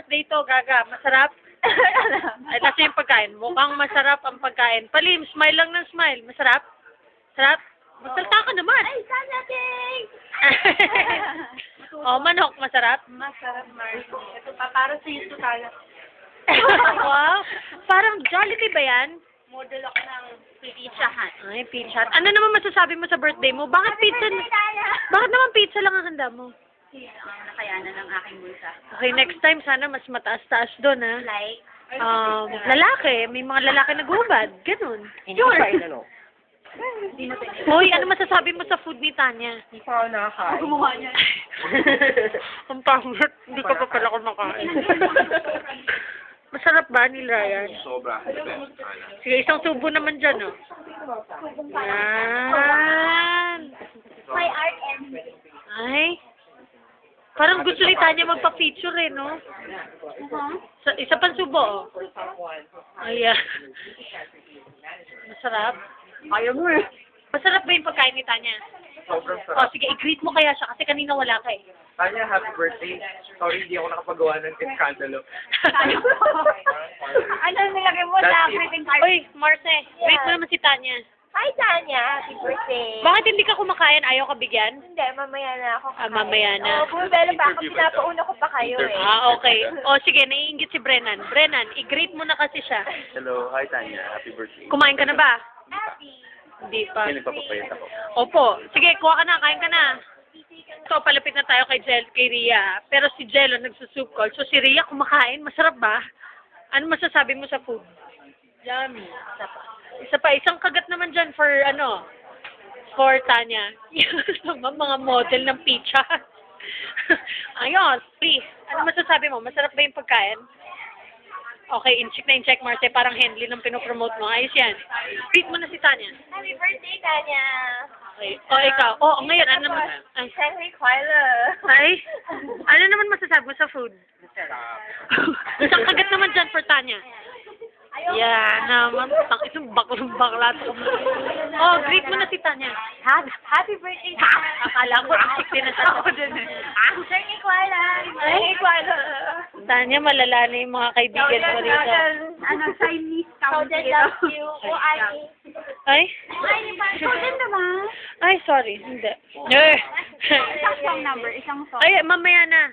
birthday to, Gaga. Masarap? Ay, kasi yung pagkain. Mukhang masarap ang pagkain. Palim, smile lang ng smile. Masarap? Sarap? Magsalta ka naman. Ay, sana cake! Oh, manok, masarap? Masarap, Marcy. Ito pa, para sa iyo ito tayo. Wow. Parang Jollibee ba yan? Model ako ng pizzahan. Ay, pizza. Ano naman masasabi mo sa birthday mo? Bakit pizza? Bakit naman pizza lang ang handa mo? Ang nakayanan ng aking bulsa. Okay, next time sana mas mataas-taas doon, ha? Like, Lalaki. May mga lalaki nagubad. Ganun. Hindi ko kain, ano? Hoy, ano masasabi mo sa food ni Tanya? Hindi pa ako nakakain. gumawa niya. Ang pangit. Hindi ka pa pala kumakain. Masarap ba ni Ryan? Sobra. Sige, isang subo naman dyan, oh. Yan. My art and... Ay. Parang gusto ni Tanya magpa-feature, eh, no? Isa pang subo, oh. Ayan. Masarap. Ayaw mo eh. Masarap ba yung pagkain ni Tanya? Sobrang O, sarap. sige, i-greet mo kaya siya kasi kanina wala ka, eh. Tanya, happy birthday. Sorry, hindi ako nakapagawa ng eskandalo. Ano nilagay mo sa greeting card? Uy, Marce, greet mo naman si Tanya. Hi, Tanya. Happy birthday. Bakit hindi ka kumakain? Ayaw ka bigyan? Hindi, mamaya na ako. Ah, mamaya na. Oo, bumibelo pa ako. Pinapauna ko pa kayo eh. Ah, okay. O, sige, naiingit si Brennan. Brennan, i-greet mo na kasi siya. Hello, hi Tanya. Happy birthday. Kumain ka na ba? Happy. Hindi pa. Kaya nagpapapayat ako. Opo. Sige, kuha ka na. Kain ka na. So, palapit na tayo kay Ria. Pero si Jello nagsusoup call. So, si Ria kumakain. Masarap ba? Ano masasabi mo sa food? Yummy. Isa pa. Isang kagat naman dyan for, for Tanya. Mga model ng pizza. Ayos. Please. Ano masasabi mo? Masarap ba yung pagkain? Okay, in-check, Marce. Parang Henley ng pinopromote mo. Ayos yan. Greet mo na si Tanya. Happy birthday, Tanya. Okay. O, ikaw. O, ngayon, ano naman? Ay. Henry Quila. Ay? Ano naman masasabi mo sa food? Isang kagat naman dyan for Tanya. Yan naman. Isang bakla. Oh, greet mo na si Tanya. Happy birthday, Tanya. Akala ko, isik din na sa ako din. Henry Quila. Henry Quila. Tanya, malala na yung mga kaibigan mo rito. Ano, Chinese county. Soden loves you. O-I. Ay? Soden naman. Ay, sorry. Hindi. Isang song number. Isang song. Ay, mamaya na.